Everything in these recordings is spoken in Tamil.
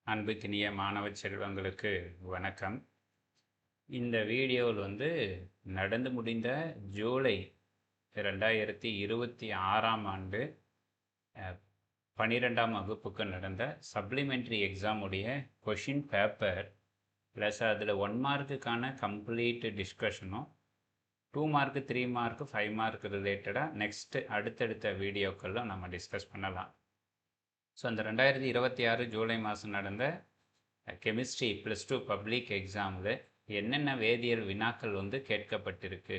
அன்புக்கினிய மாணவ செல்வங்களுக்கு வணக்கம். இந்த வீடியோவில் நடந்து முடிந்த ஜூலை 2026ஆம் ஆண்டு 12ஆம் வகுப்புக்கு நடந்த சப்ளிமெண்ட்ரி எக்ஸாம் உடைய கொஷின் பேப்பர் ப்ளஸ் அதில் 1 மார்க்குக்கான கம்ப்ளீட் டிஸ்கஷனும் 2 மார்க்கு 3 மார்க்கு 5 மார்க் ரிலேட்டடாக நெக்ஸ்ட்டு அடுத்தடுத்த வீடியோக்களில் நம்ம டிஸ்கஸ் பண்ணலாம். ஸோ அந்த 2026 ஜூலை மாதம் நடந்த கெமிஸ்ட்ரி +2 பப்ளிக் எக்ஸாமில் என்னென்ன வேதியியல் வினாக்கள் கேட்கப்பட்டிருக்கு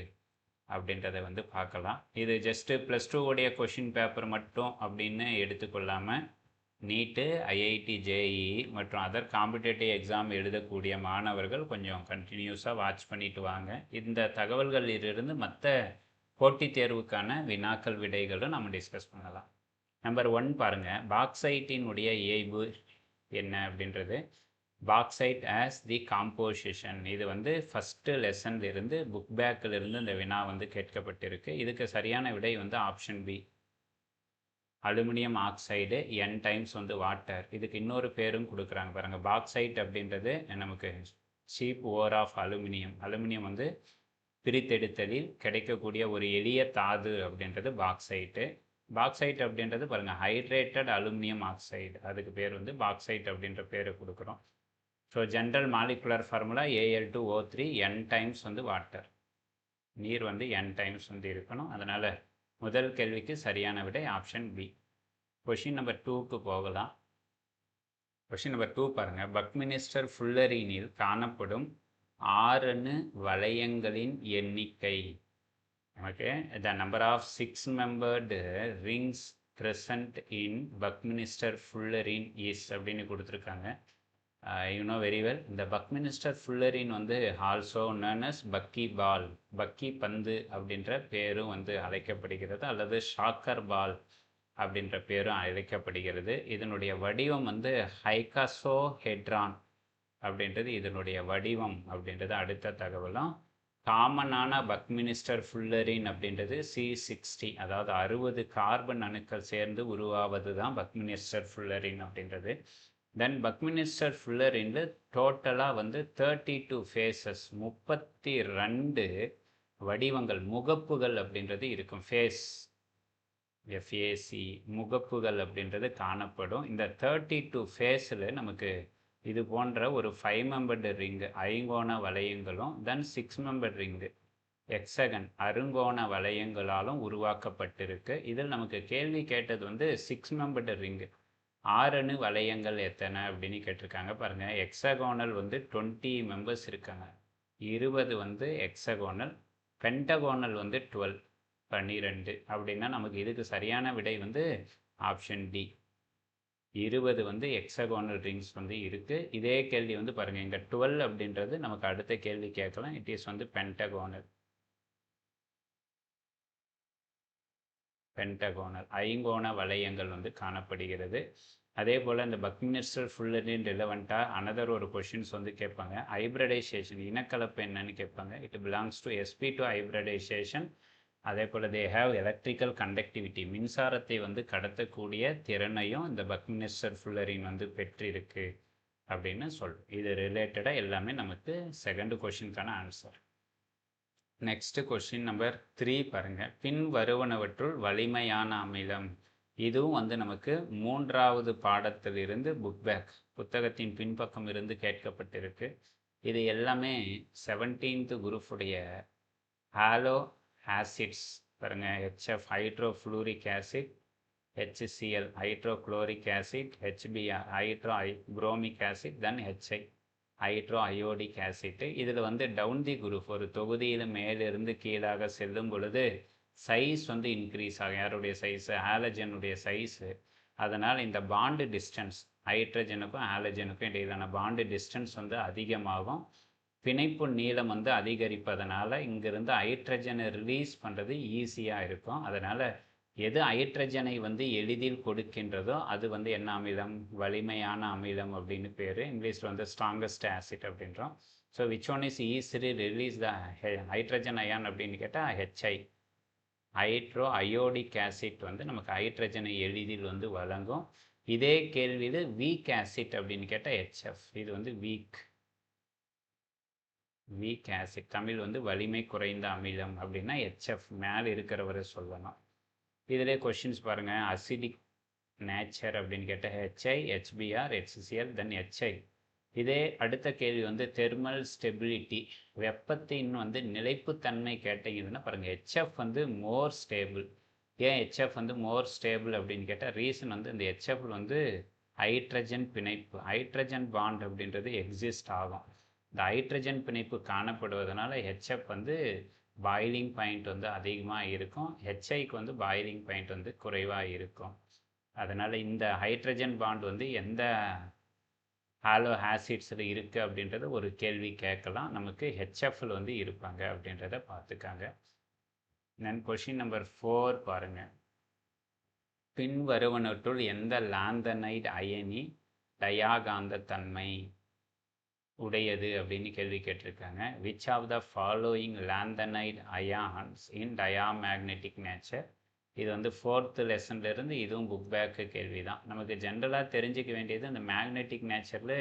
அப்படின்றத பார்க்கலாம். இது ஜஸ்ட்டு +2 உடைய கொஷின் பேப்பர் மட்டும் அப்படின்னு எடுத்துக்கொள்ளாமல் நீட்டு, ஐஐடி, ஜேஇஇ மற்றும் அதர் காம்படிட்டிவ் எக்ஸாம் எழுதக்கூடிய மாணவர்கள் கொஞ்சம் கண்டினியூஸாக வாட்ச் பண்ணிட்டு வாங்க. இந்த தகவல்களிலிருந்து மற்ற போட்டித் தேர்வுக்கான வினாக்கள் விடைகளும் நம்ம டிஸ்கஸ் பண்ணலாம். நம்பர் 1 பாருங்கள், பாக்சைட்டினுடைய இயைபு என்ன அப்படின்றது. பாக்சைட் ஆஸ் தி காம்போசிஷன், இது ஃபஸ்ட்டு லெசன்லேருந்து புக் பேக்கிலிருந்து இந்த வினா கேட்கப்பட்டிருக்கு. இதுக்கு சரியான விடை option B, aluminium oxide n times water. இதுக்கு இன்னொரு பேரும் கொடுக்குறாங்க பாருங்கள். பாக்சைட் அப்படின்றது நமக்கு chief ore of aluminium. Aluminium பிரித்தெடுத்தலில் கிடைக்கக்கூடிய ஒரு எளிய தாது அப்படின்றது பாக்சைட்டு. பாக்சைட் அப்படின்றது பாருங்கள், ஹைட்ரேட்டட் அலுமினியம் ஆக்சைடு, அதுக்கு பேர் பாக்சைட் அப்படின்ற பேரை கொடுக்குறோம். So general molecular formula Al2O3 n times water. நீர் n டைம்ஸ் இருக்கணும். அதனால் முதல் கேள்விக்கு சரியான விடை ஆப்ஷன் பி. கொஷின் நம்பர் 2க்கு போகலாம். கொஷின் நம்பர் 2 பாருங்கள், பக்மினிஸ்டர் ஃபுல்லரினில் காணப்படும் 6 வளையங்களின் எண்ணிக்கை. Okay, the number of 6-membered rings present in Buckminster Fullerene is அப்படின்னு கொடுத்துருக்காங்க. You know very well, இந்த Buckminster Fullerene also known as பக்கி பால், பக்கி பந்து அப்படின்ற பேரும் அழைக்கப்படுகிறது, அல்லது ஷாக்கர் பால் அப்படின்ற பேரும் அழைக்கப்படுகிறது. இதனுடைய வடிவம் ஹைகாசோஹெட்ரான் அப்படின்றது இதனுடைய வடிவம் அப்படின்றது அடுத்த தகவலும். காமனான பக்மினிஸ்டர் ஃபுல்லரின் அப்படின்றது C60, அதாவது 60 கார்பன் அணுக்கள் சேர்ந்து உருவாவது தான் பக்மினிஸ்டர் ஃபுல்லரின் அப்படின்றது. தென் பக்மினிஸ்டர் ஃபுல்லரின்ல டோட்டலாக 32 ஃபேஸஸ், 32 வடிவங்கள், முகப்புகள் அப்படின்றது இருக்கும். ஃபேஸ் FAC, முகப்புகள் அப்படின்றது காணப்படும். இந்த 32 ஃபேஸில் நமக்கு இது போன்ற ஒரு 5-membered ரிங்கு, ஐங்கோண வளையங்களும், தென் 6-membered ரிங்கு எக்ஸகன், அருங்கோண வளையங்களாலும் உருவாக்கப்பட்டிருக்கு. இதில் நமக்கு கேள்வி கேட்டது 6-membered ரிங்கு, 6 வளையங்கள் எத்தனை அப்படின்னு கேட்டிருக்காங்க. பாருங்கள், எக்ஸகோனல் 20 மெம்பர்ஸ் இருக்காங்க, 20 எக்ஸகோனல், பென்டகோனல் 12 அப்படின்னா நமக்கு இதுக்கு சரியான விடை ஆப்ஷன் டி, 20 எக்ஸகோனல் ரிங்ஸ் இருக்குது. இதே கேள்வி பாருங்கள், இங்கே 12 அப்படின்றது நமக்கு அடுத்த கேள்வி கேட்கலாம். இட் இஸ் பென்டகோனல், ஐங்கோண வளையங்கள் காணப்படுகிறது. அதே போல் இந்த பக்மினிஸ்டர் ஃபுல்லரின் ரிலவெண்ட்டாக அனதர் ஒரு கொஷின்ஸ் கேட்பாங்க. ஹைப்ரிடைசேஷன், இனக்கலப்பு என்னன்னு கேட்பாங்க. It belongs to sp2 hybridization. அதே போல் தே ஹேவ் எலக்ட்ரிக்கல் கண்டக்டிவிட்டி, மின்சாரத்தை கடத்தக்கூடிய திறனையும் இந்த பக்மினிஸ்டர் ஃபுல்லரின் பெற்றிருக்கு அப்படின்னு சொல்லும். இது ரிலேட்டடாக எல்லாமே நமக்கு செகண்ட் கொஷினுக்கான ஆன்சர். நெக்ஸ்ட் கொஷின் நம்பர் 3 பாருங்கள், பின் வருவனவற்றுள் வலிமையான அமிலம். இதுவும் நமக்கு 3வது பாடத்திலிருந்து புக் பேக், புத்தகத்தின் பின்பக்கம் இருந்து கேட்கப்பட்டிருக்கு. இது எல்லாமே 17th குரூப்புடைய ஹாலோ ஆசிட்ஸ் பாருங்கள். HF hydrofluoric acid, HCl hydrochloric acid, HBr hydrobromic acid, then HI hydro iodic acid. இதில் டவுன் தி குரூப், ஒரு தொகுதியில் மேலிருந்து கீழாக செல்லும் பொழுது சைஸ் இன்க்ரீஸ் ஆகும். யாருடைய சைஸு? ஹாலஜனுடைய சைஸு. அதனால் இந்த பாண்டு டிஸ்டன்ஸ், ஹைட்ரஜனுக்கும் ஹாலஜனுக்கும் இடையிலான பாண்டு டிஸ்டன்ஸ் அதிகமாகும். பிணைப்பு நீளம் அதிகரிப்பதனால இங்கிருந்து ஹைட்ரஜனை ரிலீஸ் பண்ணுறது ஈஸியாக இருக்கும். அதனால் எது ஹைட்ரஜனை எளிதில் கொடுக்கின்றதோ அது என்ன அமிலம்? வலிமையான அமிலம் அப்படின்னு பேர். இங்கிலீஷில் ஸ்ட்ராங்கஸ்ட் ஆசிட் அப்படின்றோம். So which one is easily release the hydrogen ion அப்படின்னு கேட்டால் HI. ஹைட்ரோ அயோடிக் ஆசிட் வந்து நமக்கு ஹைட்ரஜனை எளிதில் வந்து வழங்கும். இதே கேள்வியில் வீக் ஆசிட் அப்படின்னு கேட்டால் ஹெச்எஃப். இது வந்து வீக் ஆசிட். தமிழ் வந்து வலிமை குறைந்த அமிலம் அப்படின்னா ஹெச்எஃப் மேலே இருக்கிறவரை சொல்லணும். இதிலே கொஷின்ஸ் பாருங்கள். அசிடிக் நேச்சர் அப்படின்னு கேட்டால் ஹெச்ஐ, ஹெச்பிஆர், ஹெச்சிஎல், தென் ஹெச்ஐ. இதே அடுத்த கேள்வி வந்து தெர்மல் ஸ்டெபிலிட்டி, வெப்பத்தின் வந்து நிலைப்புத்தன்மை கேட்டீங்கன்னா பாருங்கள், ஹெச்எஃப் வந்து மோர் ஸ்டேபிள். ஏன் ஹெச்எஃப் வந்து மோர் ஸ்டேபிள் அப்படின்னு கேட்டால் ரீசன் வந்து இந்த ஹெச்எஃப் வந்து ஹைட்ரஜன் பிணைப்பு, ஹைட்ரஜன் பாண்ட் அப்படின்றது எக்ஸிஸ்ட் ஆகும். இந்த ஹைட்ரஜன் பிணைப்பு காணப்படுவதனால ஹெச்எஃப் வந்து பாயிலிங் பாயிண்ட் வந்து அதிகமாக இருக்கும், ஹெச்ஐக்கு வந்து பாயிலிங் பாயிண்ட் வந்து குறைவாக இருக்கும். அதனால் இந்த ஹைட்ரஜன் பாண்ட் வந்து எந்த ஹாலோ ஆசிட்ஸில் இருக்குது அப்படின்றத ஒரு கேள்வி கேட்கலாம். நமக்கு ஹெச்எஃப்ல வந்து இருப்பாங்க அப்படின்றத பார்த்துக்காங்க. தென் கொஷின் நம்பர் 4 பாருங்கள். பின்வருவனற்றுள் எந்த லாந்தனைடு அயனி டயாகாந்த தன்மை உடையது அப்படின்னு கேள்வி கேட்டிருக்காங்க. Which of the following lanthanide ions in diamagnetic nature. இது வந்து 4th லெசன்லேருந்து இதுவும் புக் பேக்கு கேள்வி தான். நமக்கு ஜென்ரலாக தெரிஞ்சிக்க வேண்டியது இந்த மேக்னெட்டிக் நேச்சரில்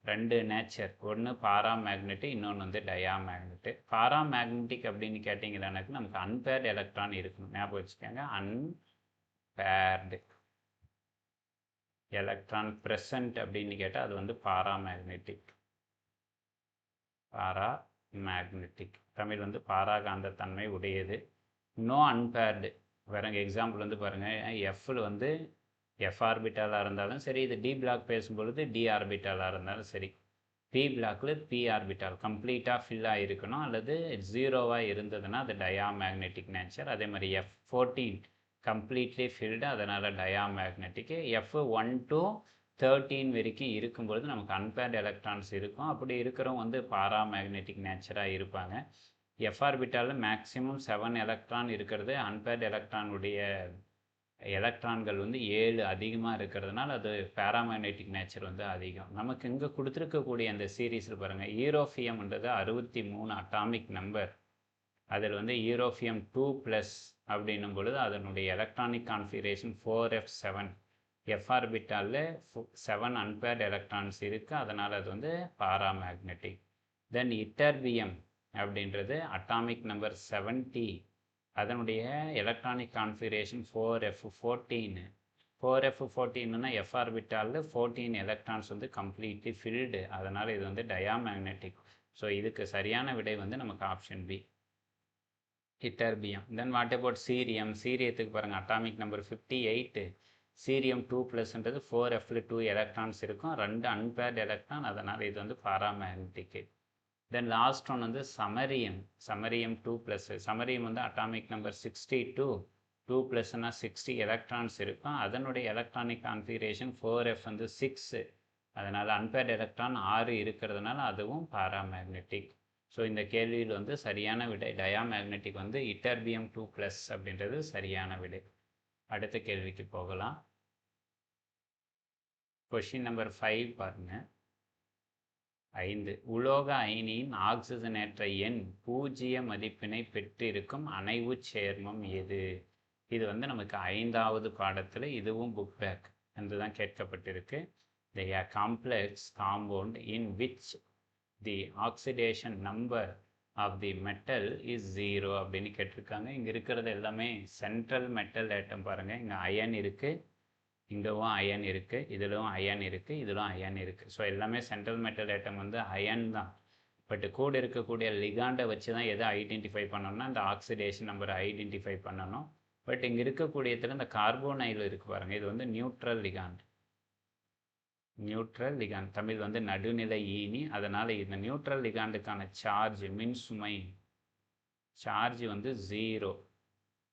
2 நேச்சர், ஒன்று பாராமேக்னெட்டிக், இன்னொன்று வந்து டயாமேக்னெட்டு. பாராமேக்னெட்டிக் அப்படின்னு கேட்டிங்கன்னா நமக்கு அன்பேர்டு எலக்ட்ரான் இருக்கணும், ஞாபகம் வச்சுக்கோங்க. அன்பேர்டு எலக்ட்ரான் ப்ரெசன்ட் அப்படின்னு கேட்டால் அது வந்து பாராமேக்னெட்டிக். தமிழ் வந்து பாராகாந்த தன்மை உடையது. No unpaired. வேறங்க எக்ஸாம்பிள் வந்து பாருங்கள், எஃப்ல வந்து எஃப் ஆர்பிட்டாலாக இருந்தாலும் சரி, இது டி பிளாக் பேசும்பொழுது டி ஆர்பிட்டாலாக இருந்தாலும் சரி, பி பிளாக்கில் பி ஆர்பிட்டால் கம்ப்ளீட்டாக ஃபில்லாக இருக்கணும், அல்லது 0வாக இருந்ததுன்னா அது டயாமேக்னெட்டிக் நேச்சர். அதே மாதிரி F14 கம்ப்ளீட்லி ஃபில்டு, அதனால் டயாமேக்னெட்டிக்கு. F1 to 13 வரைக்கும் இருக்கும்பொழுது நமக்கு அன்பேர்டு எலக்ட்ரான்ஸ் இருக்கும். அப்படி இருக்கிறவங்க வந்து பாராமேக்னெட்டிக் நேச்சராக இருப்பாங்க. எஃப் ஆர்பிட்டாலில் மேக்ஸிமம் 7 எலக்ட்ரான் இருக்கிறது. அன்பேர்டு எலக்ட்ரானுடைய எலக்ட்ரான்கள் வந்து 7 அதிகமாக இருக்கிறதுனால அது பேராமேக்னெட்டிக் நேச்சர் வந்து அதிகம். நமக்கு இங்கே கொடுத்துருக்கக்கூடிய அந்த சீரீஸில் பாருங்கள், ஈரோஃபியம்ன்றது 63 அட்டாமிக் நம்பர். அதில் வந்து ஈரோஃபியம் 2+ அப்படின்னும் பொழுது அதனுடைய எலக்ட்ரானிக் கான்ஃபிகரேஷன் 4f7. எஃப் ஆர்பிட்டாலில் 7 அன்பேர்டு எலக்ட்ரான்ஸ் இருக்குது, அதனால் அது வந்து பாராமேக்னெட்டிக். தென் இட்டர்பியம் அப்படின்றது அட்டாமிக் நம்பர் 70, அதனுடைய எலக்ட்ரானிக் கான்ஃபிகரேஷன் 4f14. 4f14னா எஃப் ஆர்பிட்டாலில் 14 எலக்ட்ரான்ஸ் வந்து கம்ப்ளீட்லி ஃபில்டு, அதனால் இது வந்து டயாமேக்னெட்டிக். ஸோ இதுக்கு சரியான விடை வந்து நமக்கு option B, ytterbium. Then what about cerium. சீரியத்துக்கு பாருங்கள், அட்டாமிக் நம்பர் 58. சீரியம் 2+ன்றது 4fல 2 எலக்ட்ரான்ஸ் இருக்கும், 2 அன்பேர்டு எலக்ட்ரான், அதனால் இது வந்து பாராமேக்னெட்டிக். தென் லாஸ்ட் ஒன் வந்து சமரியம். சமரியம் 2+. சமரியம் வந்து அட்டாமிக் நம்பர் 62. 2+னா 60 எலக்ட்ரான்ஸ் இருக்கும், அதனுடைய எலக்ட்ரானிக் கான்ஃபிகரேஷன் 4f வந்து 6, அதனால் அன்பேர்டு எலக்ட்ரான் 6 இருக்கிறதுனால அதுவும் பாராமேக்னெட்டிக். ஸோ இந்த கேள்வியில் வந்து சரியான விடை டயாமேக்னெட்டிக் வந்து இட்டர்பியம் 2+ அப்படின்றது சரியான விடை. அடுத்த கேள்விக்கு போகலாம். கொஷின் நம்பர் 5 பாருங்கள். 5. உலோக அயனியின் ஆக்சிஜனேற்ற எண் 0 மதிப்பினை பெற்றிருக்கும் அணைவு சேர்மம் எது? இது வந்து நமக்கு 5வது பாடத்தில் இதுவும் புக் பேக் என்று தான் கேட்கப்பட்டிருக்கு. The complex compound in which the oxidation number of the metal is 0 அப்படின்னு கேட்டிருக்காங்க. இங்கே இருக்கிறது எல்லாமே சென்ட்ரல் மெட்டல் ஆட்டம் பாருங்கள். இங்கே அயன் இருக்குது, இங்கேவும் அயன் இருக்குது, இதிலும் அயன் இருக்குது, இதிலும் அயன் இருக்குது. ஸோ எல்லாமே சென்ட்ரல் மெட்டல் ஆட்டம் வந்து அயன் தான். பட் கூட இருக்கக்கூடிய லிகாண்டை வச்சு தான் எதை ஐடென்டிஃபை பண்ணணும்னா இந்த ஆக்சிடேஷன் நம்பரை ஐடென்டிஃபை பண்ணணும். பட் இங்கே இருக்கக்கூடியதில் இந்த கார்போனைல் இருக்குது பாருங்கள், இது வந்து neutral ligand. Neutral ligand Tamil வந்து நடுநிலை ஈனி. அதனால் இந்த நியூட்ரல் லிகாண்டுக்கான சார்ஜ், மின்சுமை சார்ஜ் வந்து 0.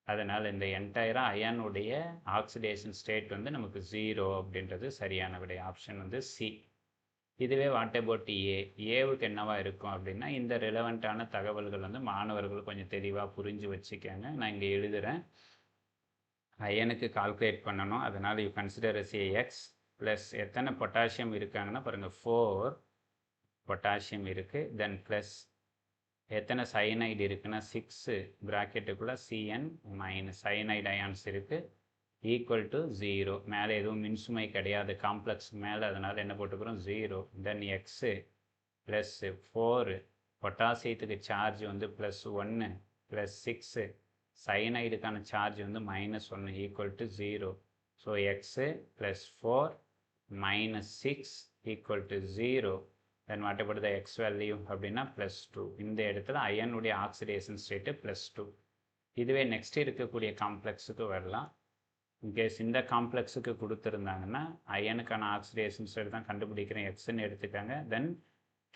அதனால் இந்த என்டையராக அயனுடைய ஆக்சிடேஷன் ஸ்டேட் வந்து நமக்கு 0 அப்படின்றது சரியான விடை, ஆப்ஷன் வந்து சி. இதுவே வாட் அபவுட் ஏவுக்கு என்னவா இருக்கும் அப்படின்னா, இந்த ரிலவெண்ட்டான தகவல்கள் வந்து மாணவர்கள் கொஞ்சம் தெளிவாக புரிஞ்சு வச்சுக்கோங்க. நான் இங்கே எழுதுகிறேன். அயனுக்கு கால்குலேட் பண்ணணும், அதனால் you consider S X plus எத்தனை பொட்டாசியம் இருக்காங்கன்னா பாருங்கள், 4 பொட்டாசியம் இருக்குது. தென் ப்ளஸ் எத்தனை சயனைடு இருக்குன்னா 6 ப்ராக்கெட்டுக்குள்ளே Cn மைனஸ் சயனைடு அயான்ஸ் இருக்குது ஈக்குவல் டு 0. மேலே எதுவும் மின்சுமை கிடையாது காம்ப்ளெக்ஸ் மேலே, அதனால் என்ன போட்டுக்கிறோம் 0. தென் எக்ஸு ப்ளஸ் 4 பொட்டாசியத்துக்கு சார்ஜ் வந்து +1 ப்ளஸ் 6 சயனைடுக்கான சார்ஜ் வந்து -1 equal to 0. So x plus 4 minus 6 equal to 0. Then what about the x value அப்படின்னா +2. இந்த இடத்துல அயனுடைய ஆக்சிடேஷன் ஸ்டேட்டு +2. இதுவே நெக்ஸ்ட் இருக்கக்கூடிய காம்ப்ளெக்ஸுக்கு வரலாம். இன்கேஸ் இந்த காம்ப்ளெக்ஸுக்கு கொடுத்துருந்தாங்கன்னா அயனுக்கான ஆக்சிடேஷன் ஸ்டேட் தான் கண்டுபிடிக்கிறேன் எக்ஸ்ன்னு எடுத்துக்காங்க. தென்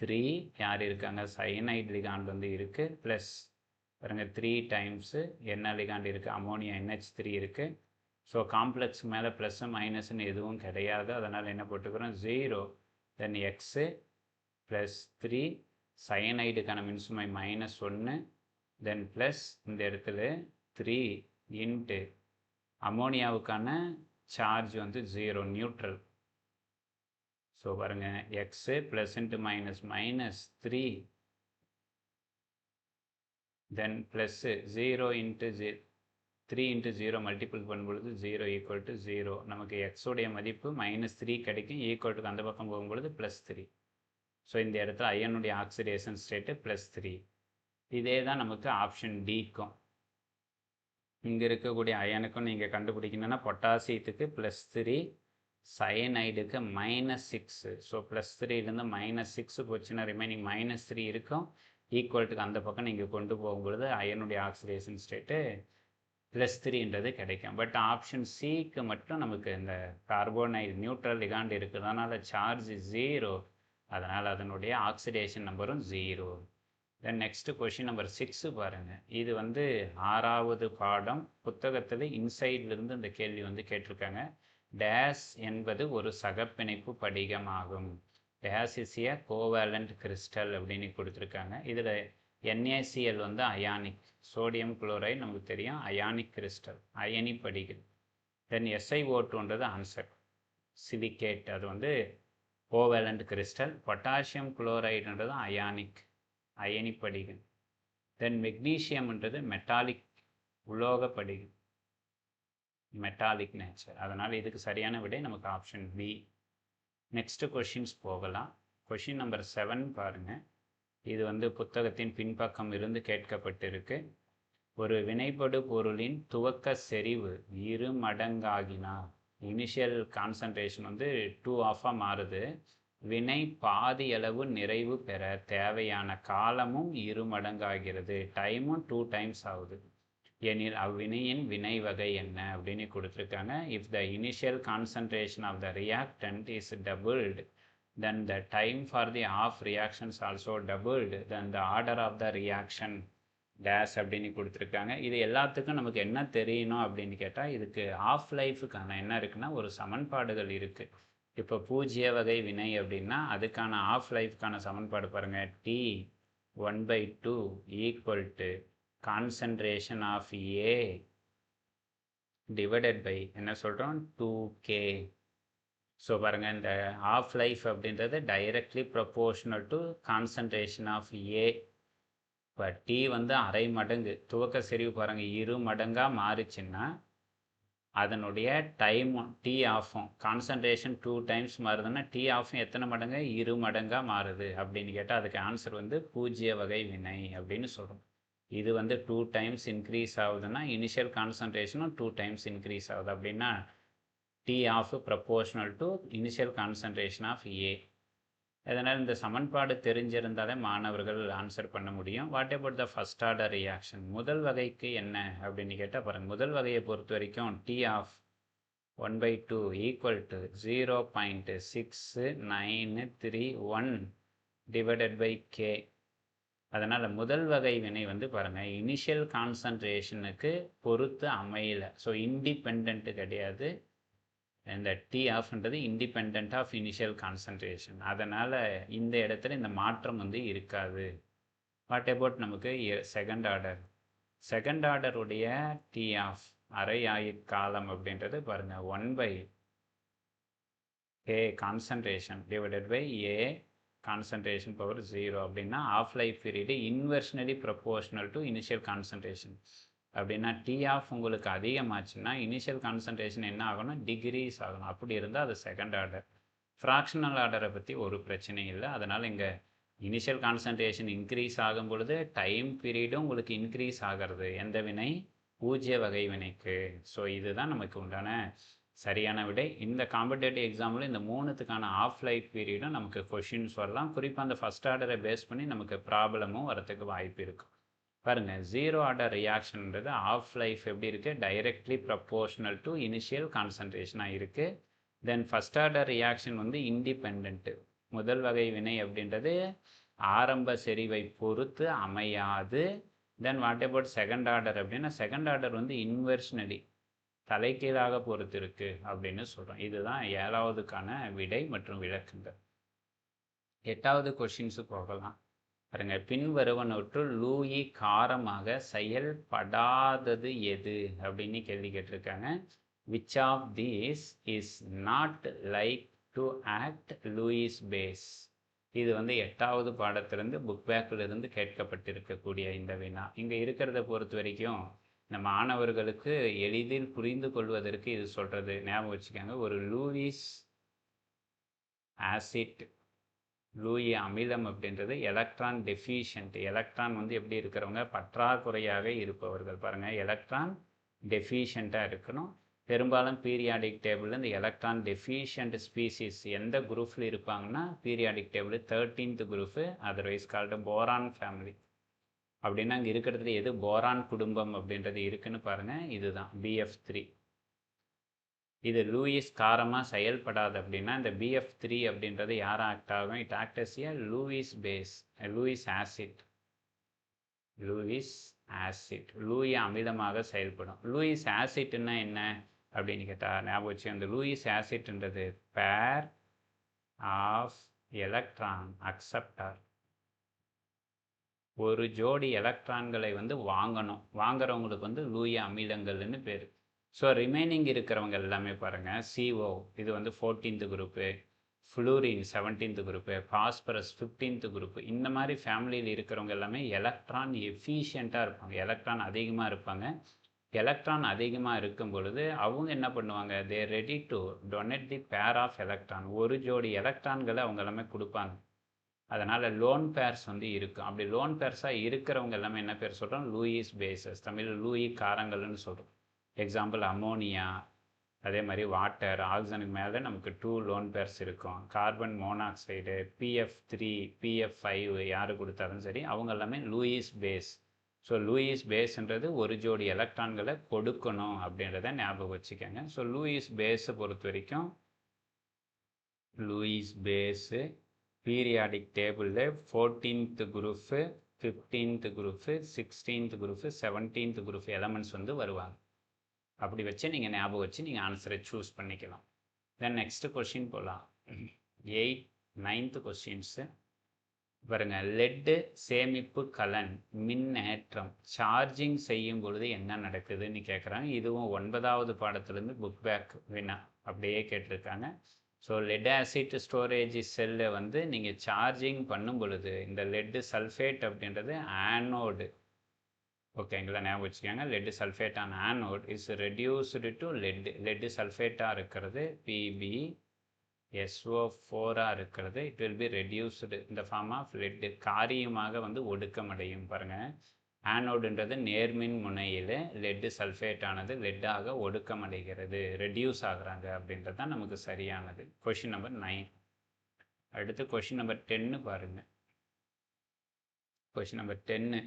3 யார் இருக்காங்க சயனைடு லிகாண்ட் வந்து இருக்குது ப்ளஸ் பாருங்க 3 டைம்ஸு என்ன லிகாண்ட் இருக்குது அமோனியா NH3 இருக்குது. ஸோ காம்ப்ளெக்ஸ் மேலே ப்ளஸ்ஸு மைனஸ்ன்னு எதுவும் கிடையாது, அதனால் என்ன போட்டுக்கிறோம் 0. தென் எக்ஸு ப்ளஸ் 3 சயனைடுக்கான மின்சுமை -1 தென் ப்ளஸ் இந்த இடத்துல 3 இன்ட்டு அமோனியாவுக்கான சார்ஜ் வந்து 0 நியூட்ரல். ஸோ பாருங்கள் எக்ஸு ப்ளஸ் இன்ட்டு -3 தென் ப்ளஸ்ஸு 0 இன்ட்டு 3 இன்ட்டு 0 மல்டிபிள் பண்ணும்பொழுது 0 ஈக்குவல் டு 0. நமக்கு எக்ஸோடைய மதிப்பு -3 கிடைக்கும், ஈக்குவல் டு அந்த பக்கம் போகும்பொழுது +3. ஸோ இந்த இடத்துல அயனுடைய ஆக்சிடேஷன் ஸ்டேட்டு +3. இதே தான் நமக்கு ஆப்ஷன் டிக்கும். இங்கே இருக்கக்கூடிய அயனுக்கும் நீங்கள் கண்டுபிடிக்கணும்னா பொட்டாசியத்துக்கு +3 சயனைடுக்கு -6. ஸோ +3லேருந்து -6 போச்சுன்னா ரிமைனிங் -3 இருக்கும், ஈக்குவல்ட்டுக்கு அந்த பக்கம் நீங்கள் கொண்டு போகும்பொழுது அயனுடைய ஆக்சிடேஷன் ஸ்டேட்டு +3ன்றது கிடைக்கும். பட் ஆப்ஷன் சிக்கு மட்டும் நமக்கு இந்த கார்போனைல் நியூட்ரல் லிகாண்ட் இருக்குது, அதனால் சார்ஜ் 0, அதனால் அதனுடைய ஆக்சிடேஷன் நம்பரும் 0. தென் நெக்ஸ்ட்டு கொஷின் நம்பர் 6 பாருங்கள். இது வந்து 6வது பாடம் புத்தகத்தில் இன்சைட்லேருந்து இந்த கேள்வி வந்து கேட்டிருக்காங்க. டேஸ் என்பது ஒரு சகப்பிணைப்பு படிகமாகும். டேஸ் இஸ் ஏ கோவேலண்ட் கிறிஸ்டல் அப்படின்னு கொடுத்துருக்காங்க. இதில் NaCl வந்து அயானிக், சோடியம் குளோரைடு நமக்கு தெரியும் அயானிக் கிறிஸ்டல், அயனி படிகம். தென் SiO2ன்றது ஆன்சர் சிலிகேட், அது வந்து கோவேலண்ட் கிறிஸ்டல். பொட்டாசியம் குளோரைடுன்றது அயானிக், அயனி படிகம். தென் மெக்னீஷியம்ன்றது மெட்டாலிக், உலோக படிகம், மெட்டாலிக் நேச்சர். அதனால் இதுக்கு சரியான விடை நமக்கு ஆப்ஷன் பி. நெக்ஸ்ட் கொஷின்ஸ் போகலாம். கொஷின் நம்பர் 7 பாருங்கள். இது வந்து புத்தகத்தின் பின்பக்கம் இருந்து கேட்கப்பட்டிருக்கு. ஒரு வினைபடு பொருளின் துவக்க செறிவு 2 மடங்காகினால் இனிஷியல் கான்சன்ட்ரேஷன் வந்து 2 மாறுது. வினை பாதி அளவு நிறைவு பெற தேவையான காலமும் 2 மடங்காகிறது, டைமும் 2 டைம்ஸ் ஆகுது எனில் அவ்வினையின் வினை வகை என்ன அப்படின்னு கொடுத்துருக்காங்க. If the initial concentration of the reactant is doubled, then the time for the off reactions also doubled, then the order of the reaction dash அப்படின்னு கொடுத்துருக்காங்க. இது எல்லாத்துக்கும் நமக்கு என்ன தெரியணும் அப்படின்னு கேட்டால், இதுக்கு ஆஃப் லைஃபுக்கான என்ன இருக்குன்னா ஒரு சமன்பாடுகள் இருக்குது. இப்போ பூஜ்ய வகை வினை அப்படின்னா அதுக்கான ஆஃப் லைஃப்கான சமன்பாடு பாருங்கள். T1/2 equal to concentration of A divided by என்ன சொல்கிறோம் 2K. ஸோ பாருங்கள், இந்த ஆஃப் லைஃப் அப்படின்றது directly proportional to concentration of A. இப்போ டி வந்து அரை மடங்கு, துவக்க செறிவு பாருங்கள் 2 மடங்காக மாறிச்சுன்னா அதனுடைய டைமும் டி ஆஃபும், கான்சன்ட்ரேஷன் 2 டைம்ஸ் மாறுதுன்னா டி ஆஃபும் எத்தனை மடங்கு 2 மடங்காக மாறுது அப்படின்னு கேட்டால் அதுக்கு ஆன்சர் வந்து பூஜ்ய வகை வினை அப்படின்னு சொல்கிறோம். இது வந்து 2 டைம்ஸ் இன்க்ரீஸ் ஆகுதுன்னா இனிஷியல் கான்சன்ட்ரேஷனும் 2 டைம்ஸ் இன்க்ரீஸ் ஆகுது அப்படின்னா T half proportional to initial concentration of A. அதனால் இந்த சமன்பாடு தெரிஞ்சிருந்தாலே மாணவர்கள் ஆன்சர் பண்ண முடியும். What about the first order reaction, முதல் வகைக்கு என்ன அப்படின்னு கேட்டால் பாருங்கள். முதல் வகையை பொறுத்த வரைக்கும் T of 1/2 equal to 0.6931 divided by K. அதனால் முதல் வகை வினை வந்து பாருங்கள் இனிஷியல் கான்சன்ட்ரேஷனுக்கு பொறுத்து அமையலை, ஸோ இண்டிபெண்ட்டு கிடையாது. இந்த T ஆஃப்ன்றது இண்டிபெண்ட் ஆஃப் இனிஷியல் கான்சன்ட்ரேஷன், அதனால் இந்த இடத்துல இந்த மாற்றம் வந்து இருக்காது. வாட் அபவுட் நமக்கு செகண்ட் ஆர்டர், செகண்ட் ஆர்டருடைய T ஆஃப் அரை ஆயுட்காலம் அப்படின்றது பாருங்கள் 1/K concentration divided by A concentration power 0 அப்படின்னா half life period inversionally proportional to initial concentration. அப்படின்னா டி ஆஃப் உங்களுக்கு அதிகமாச்சுன்னா இனிஷியல் கான்சன்ட்ரேஷன் என்ன ஆகணும், டிகிரீஸ் ஆகணும். அப்படி இருந்தால் அது செகண்ட் ஆர்டர். ஃப்ராக்ஷனல் ஆர்டரை பற்றி ஒரு பிரச்சனையும் இல்லை. அதனால் இங்கே இனிஷியல் கான்சன்ட்ரேஷன் இன்க்ரீஸ் ஆகும் பொழுது டைம் பீரியடும் உங்களுக்கு இன்க்ரீஸ் ஆகிறது. எந்த வினை? பூஜ்ய வகை வினைக்கு. ஸோ இதுதான் நமக்கு உண்டான சரியான விடை. இந்த காம்படேட்டிவ் எக்ஸாம்பிள் இந்த 3த்துக்கான ஆஃப் லைஃப் பீரியடும் நமக்கு கொஷின்ஸ் வரலாம். குறிப்பாக அந்த ஃபஸ்ட் ஆர்டரை பேஸ் பண்ணி நமக்கு ப்ராப்ளமும் வரத்துக்கு வாய்ப்பு இருக்குது. பாருங்கள், 0 ஆர்டர் ரியாக்ஷன்ன்றது ஆஃப் லைஃப் எப்படி இருக்குது, டைரெக்ட்லி ப்ரப்போர்ஷனல் டு இனிஷியல் கான்சன்ட்ரேஷனாக இருக்குது. தென் ஃபஸ்ட் ஆர்டர் ரியாக்ஷன் வந்து இண்டிபெண்ட்டு. முதல் வகை வினை அப்படின்றது ஆரம்ப செறிவை பொறுத்து அமையாது. தென் வாட் அபவுட் செகண்ட் ஆர்டர் அப்படின்னா செகண்ட் ஆர்டர் வந்து இன்வெர்ஷனலி தலைகீழாக பொறுத்து இருக்கு அப்படின்னு சொல்கிறோம். இதுதான் 7வதுக்கான விடை மற்றும் விளக்குங்கள். 8வது கொஷின்ஸு போகலாம். பாருங்க, பின்வருவனவற்றுள் லூயி காரமாக செயல்படாதது எது அப்படின்னு கேள்வி கேட்டிருக்காங்க. Which of these is not like to act Lewis base. இது வந்து 8வது பாடத்திலிருந்து புக் பேக்கிலிருந்து கேட்கப்பட்டிருக்கக்கூடிய இந்த வினா. இங்கே இருக்கிறத பொறுத்த வரைக்கும் இந்த மாணவர்களுக்கு எளிதில் புரிந்து கொள்வதற்கு இது சொல்கிறது ஞாபகம் வச்சுக்கோங்க. ஒரு லூயிஸ் ஆசிட், லூயி அமிலம் அப்படின்றது எலக்ட்ரான் டெஃபிஷியன்ட். எலக்ட்ரான் வந்து எப்படி இருக்கிறவங்க, பற்றாக்குறையாக இருப்பவர்கள். பாருங்கள், எலக்ட்ரான் டெஃபிஷியண்ட்டாக இருக்கணும். பெரும்பாலும் பீரியாடிக் டேபிளில் இந்த எலக்ட்ரான் டெஃபிஷியன்ட் ஸ்பீசிஸ் எந்த குரூப்பில் இருப்பாங்கன்னா periodic table 13th group, otherwise called boron family. அப்படின்னா இங்கே இருக்கிறதுல எது போரான் குடும்பம் அப்படின்றது இருக்குன்னு பாருங்கள், இதுதான் BF3. இது லூயிஸ் காரமாக செயல்படாது அப்படின்னா இந்த BF3 அப்படின்றது யார் ஆக்ட் ஆகும், it act as a Lewis base, Lewis acid. Lewis acid Lewis அமிலமாக செயல்படும். லூயிஸ் ஆசிட்னா என்ன அப்படின்னு கேட்டால் ஞாபகம் வச்சு, அந்த லூயிஸ் ஆசிட்ன்றது பேர் ஆஃப் எலக்ட்ரான் அக்செப்டார். ஒரு ஜோடி எலக்ட்ரான்களை வந்து வாங்குறவங்களுக்கு வந்து லூயி அமிலங்கள்னு பேர். ஸோ ரிமைனிங் இருக்கிறவங்க எல்லாமே பாருங்கள், CO இது வந்து 14th group, fluorine 17th group, phosphorus 15th group. இந்த மாதிரி ஃபேமிலியில் இருக்கிறவங்க எல்லாமே எலக்ட்ரான் எஃபிஷியண்ட்டாக இருப்பாங்க, எலக்ட்ரான் அதிகமாக இருப்பாங்க. எலக்ட்ரான் அதிகமாக இருக்கும் பொழுது அவங்க என்ன பண்ணுவாங்க, they ready to donate the pair of electron. ஒரு ஜோடி எலக்ட்ரான்களை அவங்க எல்லாமே கொடுப்பாங்க. அதனால் லோன் பேர்ஸ் வந்து இருக்கும். அப்படி லோன் பேர்ஸாக இருக்கிறவங்க எல்லாமே என்ன பேர் சொல்கிறோம், லூயிஸ் பேசஸ். தமிழ் லூயி காரங்கள்னு சொல்கிறோம். எக்ஸாம்பிள் அமோனியா, அதே மாதிரி வாட்டர், ஆக்சிஜனுக்கு மேலே நமக்கு 2 லோன் பேர்ஸ் இருக்கும். கார்பன் மோனாக்சைடு, PF3, PF5 யார் கொடுத்தாலும் சரி அவங்க எல்லாமே லூயிஸ் பேஸ். ஸோ லூயிஸ் பேஸ்ன்றது ஒரு ஜோடி எலக்ட்ரான்களை கொடுக்கணும் அப்படின்றத ஞாபகம் வச்சுக்கோங்க. ஸோ லூயிஸ் பேஸை பொறுத்த வரைக்கும் லூயிஸ் பேஸு பீரியாடிக் டேபிளில் 14th group, 15th group, 16th group, 17th group elements வந்து வருவாங்க. அப்படி வச்சு நீங்கள் ஞாபகம் வச்சு நீங்கள் ஆன்சரை சூஸ் பண்ணிக்கலாம். தென் நெக்ஸ்ட் கொஷின் போகலாம். 9th கொஸ்டின்ஸு பாருங்கள். லெட்டு சேமிப்பு கலன் மின்னேற்றம் சார்ஜிங் செய்யும் பொழுது என்ன நடக்குதுன்னு கேட்குறாங்க. இதுவும் 9வது பாடத்துலேருந்து புக் பேக் வினா அப்படியே கேட்டிருக்காங்க. ஸோ லெட் ஆசிட் ஸ்டோரேஜ் செல்லை வந்து நீங்கள் சார்ஜிங் பண்ணும் பொழுது இந்த லெட்டு சல்ஃபேட் அப்படின்றது ஆனோடு, ஓகேங்களா, ஞாபகம் வச்சுக்கோங்க. Lead sulphate on anode is reduced to lead சல்ஃபேட்டாக இருக்கிறது PbSO4 இருக்கிறது. இட் வில் பி ரெடியூஸ்டு இந்த ஃபார்ம் ஆஃப் லெட்டு, காரியமாக வந்து ஒடுக்கமடையும். பாருங்கள், ஆனோடுன்றது நேர்மின் முனையில் லெட்டு சல்ஃபேட் ஆனது லெட்டாக ஒடுக்கமடைகிறது, ரெடியூஸ் ஆகுறாங்க அப்படின்றது தான் நமக்கு சரியானது. Question number 9. அடுத்து கொஷின் நம்பர் 10 பாருங்கள். கொஷின் நம்பர் 10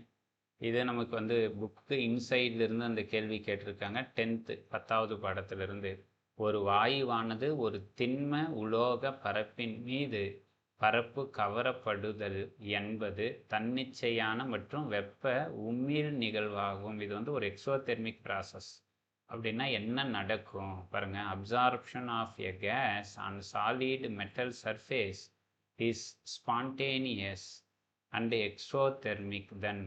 இது நமக்கு வந்து புக்கு இன்சைட்லேருந்து அந்த கேள்வி கேட்டிருக்காங்க. 10th பாடத்திலிருந்து. ஒரு வாயுவானது ஒரு திண்ம உலோக பரப்பின் மீது பரப்பு கவரப்படுதல் என்பது தன்னிச்சையான மற்றும் வெப்ப உமிழ் நிகழ்வாகும். இது வந்து ஒரு எக்ஸோதெர்மிக் ப்ராசஸ். அப்படின்னா என்ன நடக்கும் பாருங்கள். Absorption of a gas on solid metal surface is spontaneous and exothermic. Then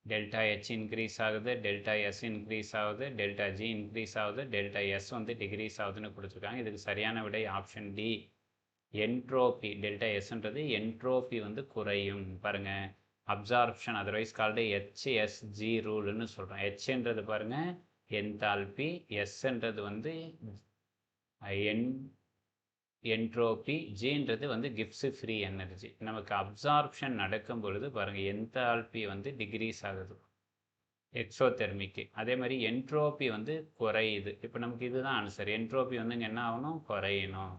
delta H increase ஆகுது, டெல்டா S இன்க்ரீஸ் ஆகுது, டெல்டா G இன்க்ரீஸ் ஆகுது, டெல்டா S வந்து டிக்ரீஸ் ஆகுதுன்னு கொடுத்துருக்காங்க. இதுக்கு சரியான விடை ஆப்ஷன் D. என்ட்ரோபி டெல்டா எஸ்ன்றது என்ட்ரோபி வந்து குறையும் பாருங்கள். அப்சார்ப்ஷன் அதர்வைஸ் கால்டு HSG ரூல்னு சொல்கிறோம். ஹெச்ன்றது பாருங்கள் என்தால்பி, எஸ்ன்றது வந்து என்ட்ரோபி, ஜின்றது வந்து கிப்ஸ் ஃப்ரீ எனர்ஜி. நமக்கு அப்சார்ப்ஷன் நடக்கும் பொழுது பாருங்கள் என்தால்பி வந்து டிக்ரீஸ் ஆகுது எக்ஸோதெர்மிக்கு. அதே மாதிரி என்ட்ரோபி வந்து குறையுது. இப்போ நமக்கு இதுதான் ஆன்சர். என்ட்ரோபி வந்து என்ன ஆகணும், குறையணும்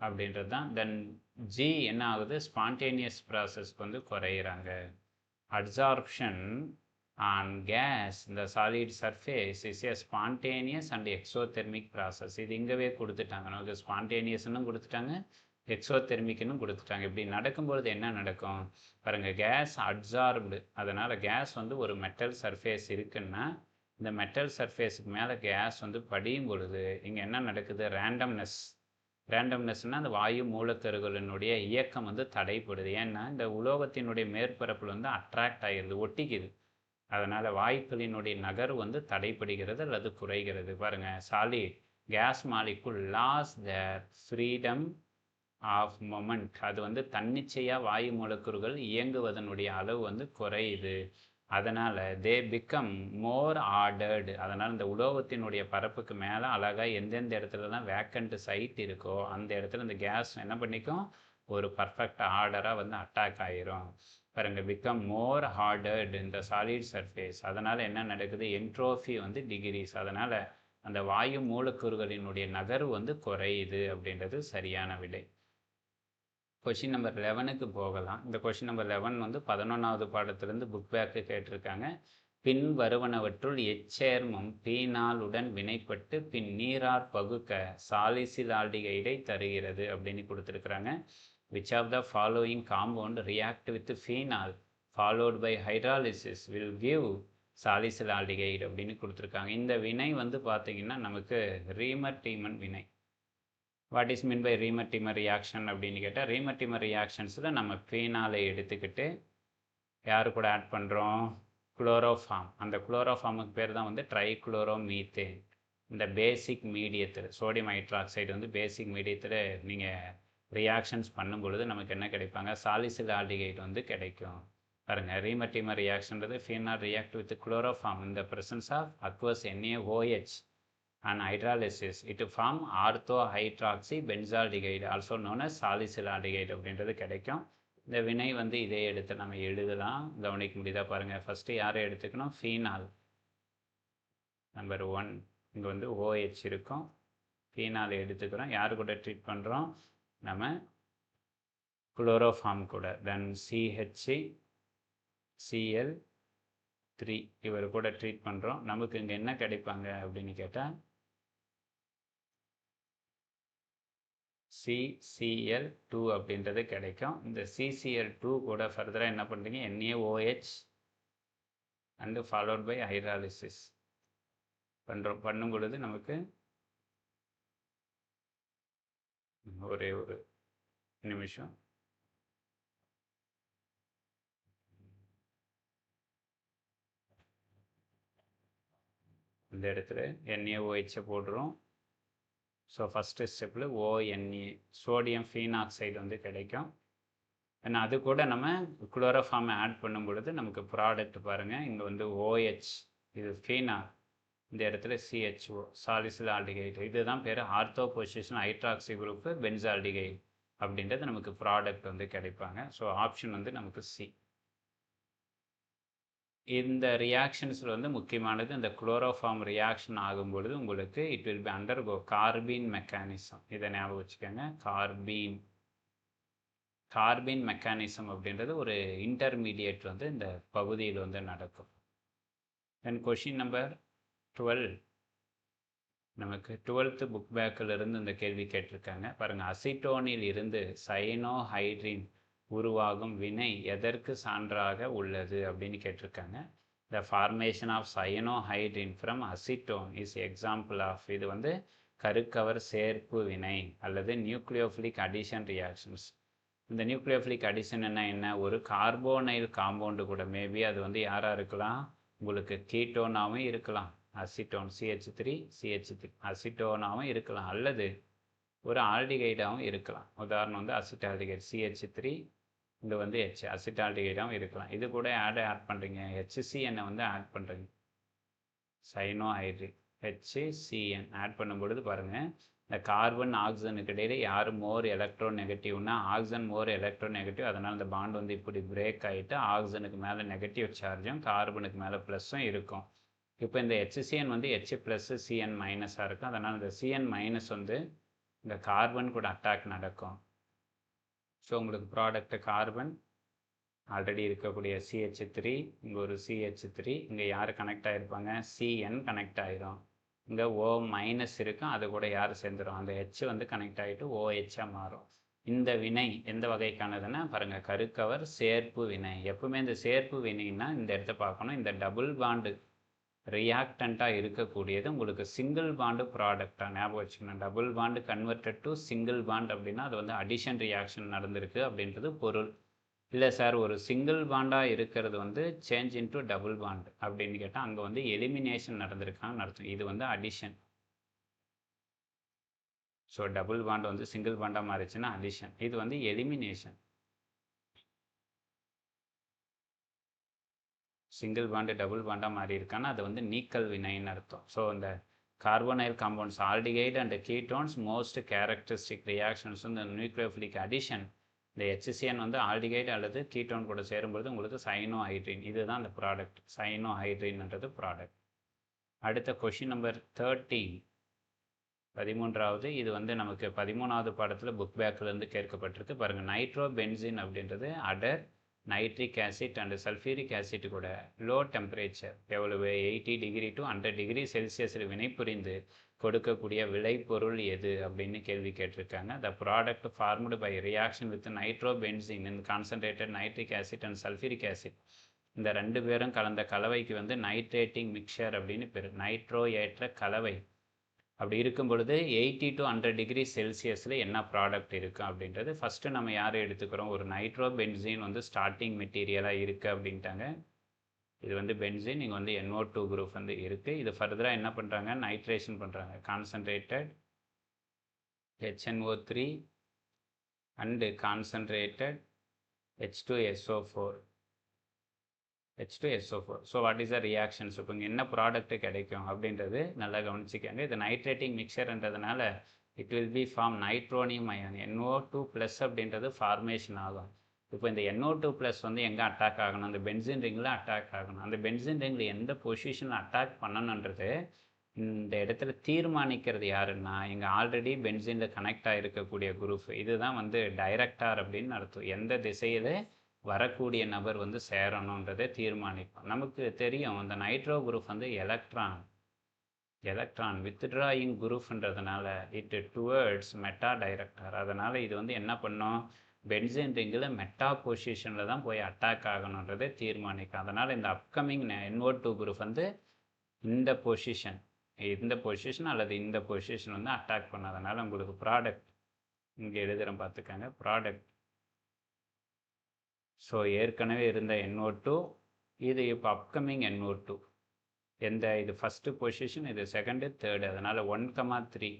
அப்படின்றது தான். தென் ஜி என்ன ஆகுது, ஸ்பான்டேனியஸ் ப்ராசஸ்க்கு வந்து குறையிறாங்க. அப்சார்ப்ஷன் ஆன் கேஸ் இந்த solid surface is a spontaneous and exothermic process. இது இங்கவே கொடுத்துட்டாங்க நமக்கு. ஸ்பான்டேனியஸ்ன்னு கொடுத்துட்டாங்க, எக்ஸோதெர்மிக்னு கொடுத்துட்டாங்க. இப்படி நடக்கும்பொழுது என்ன நடக்கும் பாருங்கள், கேஸ் அப்சார்ப்டு. அதனால் கேஸ் வந்து ஒரு மெட்டல் சர்ஃபேஸ் இருக்குன்னா இந்த மெட்டல் சர்ஃபேஸுக்கு மேலே கேஸ் வந்து படியும் பொழுது இங்கே என்ன நடக்குது, ரேண்டம்னஸ்னால் அந்த வாயு மூலக்கருகளினுடைய இயக்கம் வந்து தடைப்படுது. ஏன்னா இந்த உலோகத்தினுடைய மேற்பரப்பில் வந்து அட்ராக்ட் ஆகிடுது, ஒட்டிக்குது. அதனால் வாயுக்களினுடைய நகர்வு வந்து தடைப்படுகிறது அல்லது குறைகிறது. பாருங்கள், solid gas molecule loss their freedom of moment. அது வந்து தன்னிச்சையாக வாயு மூலக்கூறுகள் இயங்குவதனுடைய அளவு வந்து குறையுது. அதனால் தே பிகம் மோர் ஆர்டர்டு. அதனால் இந்த உலோகத்தினுடைய பரப்புக்கு மேலே அழகாக எந்தெந்த இடத்துல தான் வேக்கண்ட் சைட் இருக்கோ அந்த இடத்துல இந்த கேஸ் என்ன பண்ணிக்கும், ஒரு பர்ஃபெக்ட் ஆர்டராக வந்து அட்டாக் ஆகிரும். பாருங்க, பிகம் மோர் ஹார்டர்டு இந்த சாலிட் சர்ஃபேஸ். அதனால் என்ன நடக்குது, என்ட்ரோபி வந்து டிகிரீஸ். அதனால் அந்த வாயு மூலக்கூறுகளினுடைய நகர்வு வந்து குறையுது அப்படின்றது சரியான விடை. கொஷின் நம்பர் 11க்கு போகலாம். இந்த கொஷின் நம்பர் 11 வந்து 11வது பாடத்திலிருந்து புக் பேக்கு கேட்டிருக்காங்க. பின் வருவனவற்றுள் எச்சேர்மம் பீனாலுடன் வினைப்பட்டு பின் நீரார் பகுக்க சாலிசிலால்டிகைடை தருகிறது அப்படின்னு கொடுத்துருக்குறாங்க. Which of the following compound react with phenol followed by hydrolysis will give salicylaldehyde அப்படின்னு கொடுத்துருக்காங்க. இந்த வினை வந்து பார்த்தீங்கன்னா நமக்கு ரீமர்-டீமன் வினை. What is mean by Reimer Tiemann reaction அப்படின்னு கேட்டால், ரீமர்-டீமர் ரியாக்ஷன்ஸில் நம்ம ஃபீனாலை எடுத்துக்கிட்டு யார் கூட ஆட் பண்ணுறோம், குளோரோஃபார்ம். அந்த குளோரோஃபார்முக்கு பேர் தான் வந்து ட்ரைக்ளோரோமீத்தேன். இந்த பேசிக் மீடியத்தில் சோடியம் ஹைட்ராக்சைடு வந்து பேசிக் மீடியத்தில் நீங்கள் ரியாக்ஷன்ஸ் பண்ணும் பொழுது நமக்கு என்ன கிடைப்பாங்க, சாலிசிலால்டிகைடு வந்து கிடைக்கும். பாருங்கள், ரீமர்-டீமர் ரியாக்ஷன்றது phenol react with chloroform in the presence of aqueous NaOH and hydrolysis it form orthohydroxy benzaldehyde also known as salicylaldehyde அப்படின்றது கிடைக்கும். இந்த வினை வந்து இதே எடுத்து நம்ம எழுதலாம். கவனிக்க முடியுதா பாருங்கள். ஃபஸ்ட்டு யாரை எடுத்துக்கணும், ஃபீனால் நம்பர் 1. இங்கே வந்து OH இருக்கும், ஃபீனால் எடுத்துக்கிறோம். யார் கூட ட்ரீட் பண்ணுறோம், நம்ம குளோரோஃபார்ம் கூட. தென் CHCl3 இவர் கூட ட்ரீட் பண்ணுறோம். நமக்கு இங்கே என்ன கிடைப்பாங்க அப்படின்னு கேட்டால் CCl2 அப்படின்றது கிடைக்கும். இந்த CCl2 கூட ஃபர்தராக என்ன பண்ணுறீங்க, NaOH and followed by hydrolysis பண்ணும் பொழுது நமக்கு ஒரே ஒரு நிமிஷம், இந்த இடத்துல NaOH போடுறோம். ஸோ ஃபஸ்ட்டு ஸ்டெப்பில் ONA சோடியம் ஃபீனாக்சைடு வந்து கிடைக்கும். ஏன்னா அது கூட நம்ம குளோரோஃபார்மை ஆட் பண்ணும் பொழுது நமக்கு ப்ராடக்ட் பாருங்கள், இங்கே வந்து OH இது ஃபீனால், இந்த இடத்துல CHO சாலிசிலால்டிகைடு. இதுதான் பேர் ஆர்த்தோ பொசிஷன் ஹைட்ராக்சி குரூப்பு பென்சால்டிகைடு அப்படின்றது நமக்கு ப்ராடக்ட் வந்து கிடைப்பாங்க. ஸோ ஆப்ஷன் வந்து நமக்கு C. இந்த ரியாக்ஷன்ஸில் வந்து முக்கியமானது இந்த குளோரோஃபார்ம் ரியாக்ஷன் ஆகும்பொழுது உங்களுக்கு it will B undergo carbene mechanism. இதை ஞாபகம் வச்சுக்கோங்க, கார்பீன் மெக்கானிசம் அப்படின்றது ஒரு இன்டர்மீடியேட் வந்து இந்த பகுதியில் வந்து நடக்கும். தென் கொஷின் நம்பர் 12 நமக்கு 12th புக் பேக்கில் இருந்து இந்த கேள்வி கேட்டிருக்காங்க. பாருங்கள், அசிட்டோனில் இருந்து சைனோஹைட்ரின் உருவாகும் வினை எதற்கு சான்றாக உள்ளது அப்படின்னு கேட்டிருக்காங்க. The formation of cyanohydrin from acetone is example of. இது வந்து கருக்கவர் சேர்ப்பு வினை அல்லது நியூக்ளியோஃபிலிக் அடிஷன் ரியாக்ஷன்ஸ். இந்த நியூக்ளியோஃபிலிக் அடிஷன் என்ன, ஒரு கார்போனைல் காம்பவுண்டு கூட மேபி அது வந்து யாராக இருக்கலாம், உங்களுக்கு கீட்டோனாகவும் இருக்கலாம், அசிட்டோன் CH3 அசிட்டோனாகவும் இருக்கலாம், அல்லது ஒரு ஆல்டிகைடாகவும் இருக்கலாம். உதாரணம் வந்து அசிட்டால்டிகைட் CH3, இங்கே வந்து அசிட்டால்டிகைடாகவும் இருக்கலாம். இது கூட ஆட் பண்ணுறீங்க, HCN வந்து ஆட் பண்ணுறீங்க, சைனோஹைட்ரிக் HCN ஆட் பண்ணும்பொழுது பாருங்கள், இந்த கார்பன் ஆக்சிஜனுக்கு இடையில யார் மோர் எலக்ட்ரோ நெகட்டிவ்னா ஆக்சிஜன் மோர் எலக்ட்ரோ நெகட்டிவ். அதனால் இந்த பாண்ட் வந்து இப்படி பிரேக் ஆகிட்டு ஆக்சிஜனுக்கு மேலே நெகட்டிவ் சார்ஜும் கார்பனுக்கு மேலே ப்ளஸ்ஸும் இருக்கும். இப்போ இந்த HCN வந்து H ப்ளஸ் CN மைனஸாக இருக்கும். அதனால் இந்த CN மைனஸ் வந்து இந்த கார்பன் கூட அட்டாக் நடக்கும். ஸோ உங்களுக்கு ப்ராடக்ட் கார்பன் ஆல்ரெடி இருக்கக்கூடிய CH3, இங்கே ஒரு CH3, இங்கே யார் கனெக்ட் ஆகிருப்பாங்க, CN கனெக்ட் ஆகிரும். இங்கே O மைனஸ் இருக்கும், அது கூட யார் சேர்ந்துடும், அந்த H வந்து கனெக்ட் ஆகிட்டு OHஆக மாறும். இந்த வினை எந்த வகைக்கானதுன்னா பாருங்கள், கருக்கவர் சேர்ப்பு வினை. எப்பவுமே இந்த சேர்ப்பு வினைன்னா இந்த இடத்த பார்க்கணும். இந்த டபுள் பாண்டு ரியாக்டண்ட்டாக இருக்கக்கூடியது உங்களுக்கு சிங்கிள் பாண்டு ப்ராடக்டாக ஞாபகம் வச்சுக்கணும். Double bond converted to single bond அப்படின்னா அது வந்து அடிஷன் ரியாக்ஷன் நடந்திருக்கு அப்படின்றது பொருள். இல்லை சார், ஒரு சிங்கிள் பாண்டாக இருக்கிறது வந்து சேஞ்ச் இன்டு டபுள் பாண்ட் அப்படின்னு கேட்டால் அங்கே வந்து எலிமினேஷன் நடந்திருக்கான்னு அர்த்தம். இது வந்து அடிஷன். ஸோ டபுள் பாண்ட் வந்து சிங்கிள் பாண்டாக மாறிச்சுன்னா அடிஷன், இது வந்து எலிமினேஷன். சிங்கிள் பாண்டு டபுள் பாண்டாக மாறி இருக்கான்னா அது வந்து நீக்கல் வினைன்னு அர்த்தம். ஸோ இந்த carbonyl compounds aldehyde and ketones most characteristic reactions இந்த நியூக்ளியோஃபிலிக் அடிஷன். இந்த HCN வந்து ஆல்டிகைட் அல்லது கீட்டோன் கூட சேரும்பொழுது உங்களுக்கு சைனோஹைட்ரின், இதுதான் அந்த ப்ராடக்ட். சைனோஹைட்ரின்ன்றது ப்ராடக்ட். அடுத்த கொஷின் நம்பர் 13, 13வது. இது வந்து நமக்கு 13வது பாடத்தில் புக் பேக்கிலேருந்து கேட்கப்பட்டிருக்கு. பாருங்கள், நைட்ரோ பென்சின் அப்படின்றது அடர் nitric acid and sulphuric acid கூட லோ டெம்பரேச்சர் எவ்வளவு 80 டிகிரி டு 100 டிகிரி செல்சியஸில் வினைபுரிந்து கொடுக்கக்கூடிய விளைபொருள் எது அப்படின்னு கேள்வி கேட்டிருக்காங்க. The product formed by reaction with nitrobenzene in concentrated nitric acid and sulphuric acid. இந்த ரெண்டு பேரும் கலந்த கலவைக்கு வந்து நைட்ரேட்டிங் மிக்சர் அப்படின்னு பேர். நைட்ரோ ஏற்ற கலவை அப்படி இருக்கும் பொழுது 80 to 100 டிகிரி செல்சியஸில் என்ன ப்ராடக்ட் இருக்குது அப்படின்றது. ஃபஸ்ட்டு நம்ம யாரை எடுத்துக்கிறோம், ஒரு நைட்ரோ பென்சீன் வந்து ஸ்டார்டிங் மெட்டீரியலாக இருக்குது அப்படின்ட்டாங்க. இது வந்து பென்சீன், இங்கே வந்து NO2 குரூப் வந்து இருக்குது. இது ஃபர்தராக என்ன பண்ணுறாங்க, நைட்ரேஷன் பண்ணுறாங்க. Concentrated HNO3 and concentrated H2SO4. H2SO4. So what is the reactions, இப்போ இங்கே என்ன ப்ராடக்ட் கிடைக்கும் அப்படின்றது நல்லா கவனிச்சிக்கங்க. இது நைட்ரேட்டிங் மிக்சர்ன்றதுனால it will be form nitronium ion. NO2 plus அப்படின்றது ஃபார்மேஷன் ஆகும். இப்போ இந்த NO2 ப்ளஸ் வந்து எங்கே அட்டாக் ஆகணும், அந்த பென்சின் ரிங்கில் அட்டாக் ஆகணும். அந்த பென்சின் ரிங்கில் எந்த பொசிஷனில் அட்டாக் பண்ணணுன்றது இந்த இடத்துல தீர்மானிக்கிறது யாருன்னா, இங்கே ஆல்ரெடி பென்சினில் கனெக்ட் ஆகிருக்கக்கூடிய குரூப். இதுதான் வந்து டைரக்டார் அப்படின்னு அர்த்தம். எந்த திசையில் வரக்கூடிய நபர் வந்து சேரணுன்றதை தீர்மானிப்போம். நமக்கு தெரியும் இந்த நைட்ரோ குரூப் வந்து எலக்ட்ரான் வித்ட்ராயிங் குரூப்ன்றதுனால இட் டுவர்ட்ஸ் மெட்டா டைரக்டர். அதனால் இது வந்து என்ன பண்ணும், பென்சின் ரிங்கில் மெட்டா பொசிஷனில் தான் போய் அட்டாக் ஆகணுன்றதை தீர்மானிக்கும். அதனால் இந்த அப்கமிங் NO2 குரூப் வந்து இந்த பொசிஷன் அல்லது இந்த பொசிஷன் வந்து அட்டாக் பண்ணாதனால உங்களுக்கு ப்ராடக்ட் இங்கே எழுதுகிறேன் பார்த்துக்கங்க. ப்ராடக்ட் ஸோ ஏற்கனவே இருந்த NO2, இது இப்போ அப்கமிங் NO2. எந்த இது ஃபஸ்ட்டு பொசிஷன், இது செகண்டு, தேர்டு. அதனால் 1,3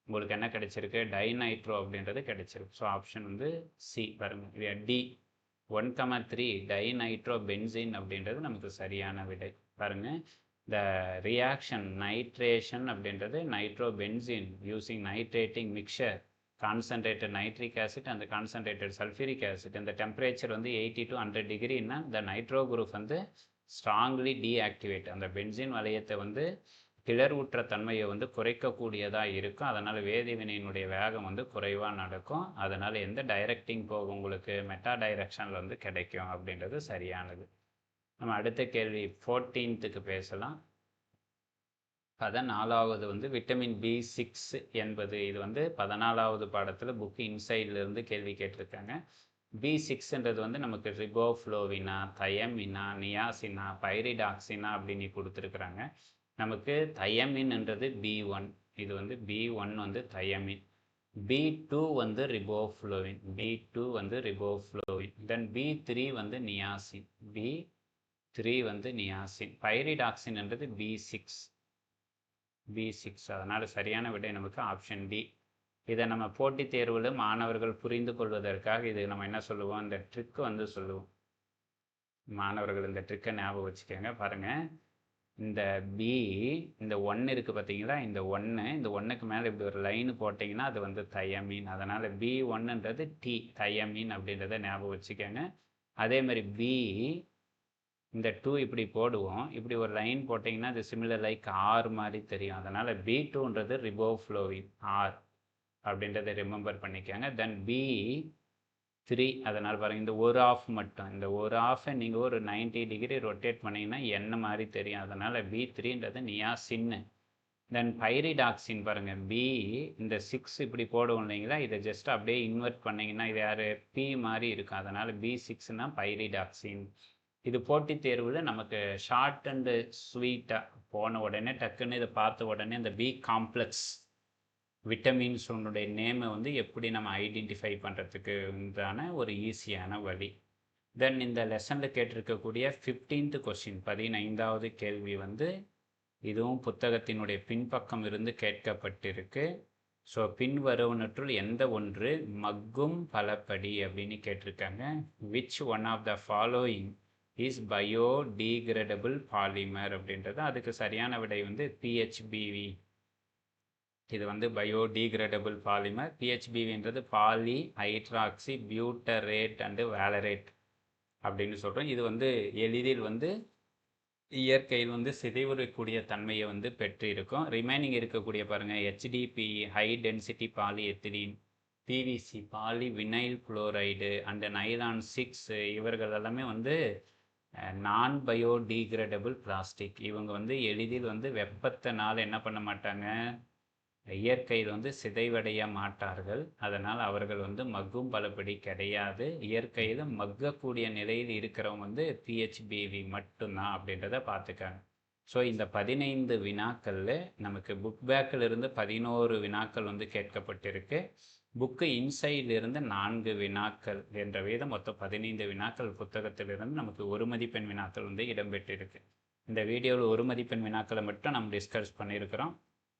உங்களுக்கு என்ன கிடைச்சிருக்கு, டைநைட்ரோ அப்படின்றது கிடைச்சிருக்கு. ஸோ ஆப்ஷன் வந்து சி பாருங்கள், இது D 1,3 டைநைட்ரோ பென்சின் அப்படின்றது நமக்கு சரியான விடை. பாருங்கள், த ரியாக்ஷன் நைட்ரேஷன் அப்படின்றது nitrobenzene using nitrating mixture concentrated nitric acid அந்த கான்சன்ட்ரேட்டட் சல்ஃபியூரிக் ஆசிட். இந்த டெம்பரேச்சர் வந்து 80 to 100 டிகிரின்னா இந்த நைட்ரோ குரூப் வந்து ஸ்ட்ராங்லி டீஆக்டிவேட், அந்த பென்சின் வளையத்தை வந்து கிளர்வுற்ற தன்மையை வந்து குறைக்கக்கூடியதாக இருக்கும். அதனால் வேதிவினையினுடைய வேகம் வந்து குறைவாக நடக்கும். அதனால் எந்த டைரக்டிங் போகும், உங்களுக்கு மெட்டா டைரக்ஷனில் வந்து கிடைக்கும் அப்படின்றது சரியானது. நம்ம அடுத்த கேள்வி 14க்கு பேசலாம். 14வது வந்து விட்டமின் B6 என்பது. இது வந்து 14வது பாடத்தில் புக்கு இன்சைட்லேருந்து கேள்வி கேட்டிருக்காங்க. B6ன்றது வந்து நமக்கு ரிபோஃப்ளோவினா, தயமினா, நியாசினா, பைரிடாக்சினா அப்படின்னு கொடுத்துருக்குறாங்க. நமக்கு தயமின்ன்றது B1, இது வந்து B1 வந்து தயமின். B2 வந்து ரிபோஃப்ளோவின், B2 வந்து ரிபோஃப்ளோவின். தென் B3 வந்து நியாசின், B3 வந்து நியாசின். பைரிடாக்சின்ன்றது B6. அதனால் சரியான விடை நமக்கு ஆப்ஷன் டி. இதை நம்ம போட்டித் தேர்வில் மாணவர்கள் புரிந்து கொள்வதற்காக இது நம்ம என்ன சொல்லுவோம், இந்த ட்ரிக் வந்து சொல்லுவோம். மாணவர்கள் இந்த ட்ரிக்கை ஞாபகம் வச்சுக்கோங்க. பாருங்கள், இந்த பி, இந்த 1 இருக்குது பார்த்தீங்களா, இந்த 1 இந்த 1க்கு மேலே இப்படி ஒரு லைன் போட்டிங்கன்னா அது வந்து தயமீன். அதனால் B1ன்றது டி, தயமீன் அப்படின்றத ஞாபகம் வச்சுக்கோங்க. அதேமாதிரி பி, இந்த 2 இப்படி போடுவோம். இப்படி ஒரு லைன் போட்டிங்கன்னா அது சிமிலர் லைக் ஆர் மாதிரி தெரியும். அதனால் B2ன்றது ரிபோ ஃப்ளோவிங் ஆர் அப்படின்றத ரிமெம்பர் பண்ணிக்கோங்க. தென் B3, அதனால் பாருங்கள் இந்த ஒரு ஆஃப் மட்டும், இந்த ஒரு ஆஃபை நீங்கள் ஒரு 90 டிகிரி ரொட்டேட் பண்ணிங்கன்னா என்ன மாதிரி தெரியும். அதனால் B3ன்றது நியாசின்னு. தென் பைரிடாக்சின் பாருங்கள், பி இந்த 6 இப்படி போடுவோம் இல்லைங்களா, இதை ஜஸ்ட் அப்படியே இன்வெர்ட் பண்ணிங்கன்னா இது யார், பி மாதிரி இருக்கும். அதனால் B6னா பைரிடாக்சின். இது போட்டித் தேர்வில் நமக்கு ஷார்ட் அண்டு ஸ்வீட்டாக போன உடனே டக்குன்னு இதை பார்த்த உடனே இந்த பி காம்ப்ளெக்ஸ் விட்டமின்ஸ் ஒன்றுடைய நேமை வந்து எப்படி நம்ம ஐடென்டிஃபை பண்ணுறதுக்கு உண்டான ஒரு ஈஸியான வழி. தென் இந்த லெசனில் கேட்டிருக்கக்கூடிய 15th கொஸ்டின், 15வது கேள்வி வந்து இதுவும் புத்தகத்தினுடைய பின்பக்கம் இருந்து கேட்கப்பட்டிருக்கு. ஸோ பின்வருவனற்றுள் எந்த ஒன்று மக்கும் பலப்படி அப்படின்னு கேட்டிருக்காங்க. Which one of the following is biodegradable polymer அப்படின்றது. அதுக்கு சரியான விடை வந்து பிஹெச்பிவி. இது வந்து பயோடீகிரேடபிள் பாலிமர். பிஹெச்பிவின்றது poly hydroxy butyrate and valerate அப்படின்னு சொல்கிறோம். இது வந்து எளிதில் வந்து இயற்கையில் வந்து சிதைவுறக்கூடிய தன்மையை வந்து பெற்றிருக்கும். ரிமைனிங் இருக்கக்கூடிய பாருங்கள், HDP high density polyethylene, PVC polyvinyl chloride and nylon 6 இவர்கள் எல்லாமே வந்து நான் பயோடீகிரேடபிள் பிளாஸ்டிக். இவங்க வந்து எளிதில் வந்து வெப்பத்தினால் என்ன பண்ண மாட்டாங்க, இயற்கையில் வந்து சிதைவடைய மாட்டார்கள். அதனால் அவர்கள் வந்து மக்கும் பலப்படி கிடையாது. இயற்கையில் மக்கக்கூடிய நிலையில் இருக்கிறவங்க வந்து பிஹெச்பிவி மட்டும்தான் அப்படின்றத பார்த்துக்காங்க. ஸோ இந்த 15 வினாக்களில் நமக்கு புக் பேக்கில் இருந்து 11 வினாக்கள் வந்து கேட்கப்பட்டிருக்கு. புக்கு இன்சைடிலிருந்து 4 வினாக்கள் என்ற விதம் மொத்தம் 15 வினாக்கள் புத்தகத்திலிருந்து நமக்கு 1 மதிப்பெண் வினாக்கள் வந்து இடம்பெற்றிருக்கு. இந்த வீடியோவில் 1 மதிப்பெண் வினாக்களை மட்டும் நம்ம டிஸ்கஸ் பண்ணியிருக்கிறோம்.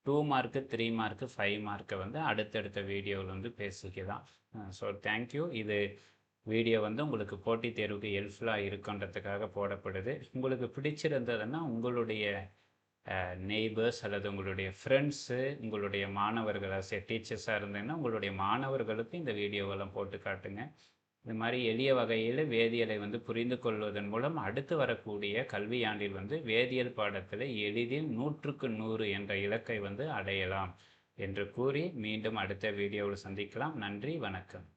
2 மார்க்கு 3 மார்க்கு 5 மார்க்கை வந்து அடுத்தடுத்த வீடியோவில் வந்து பேசிக்கலாம். So thank you. இது வீடியோ வந்து உங்களுக்கு போட்டித் தேர்வுக்கு ஹெல்ப்ஃபுல்லாக இருக்குன்றதுக்காக போடப்படுது. உங்களுக்கு பிடிச்சிருந்ததுன்னா உங்களுடைய நெய்பர்ஸ் அல்லது உங்களுடைய ஃப்ரெண்ட்ஸு, உங்களுடைய மாணவர்கள் டீச்சர்ஸாக இருந்தீங்கன்னா உங்களுடைய மாணவர்களுக்கு இந்த வீடியோவெல்லாம் போட்டு காட்டுங்க. இது மாதிரி எளிய வகையில் வேதியியலை வந்து புரிந்து கொள்வதன் மூலம் அடுத்து வரக்கூடிய கல்வியாண்டில் வந்து வேதியியல் பாடத்தில் எளிதில் 100க்கு 100 என்ற இலக்கை வந்து அடையலாம் என்று கூறி மீண்டும் அடுத்த வீடியோவில் சந்திக்கலாம். நன்றி, வணக்கம்.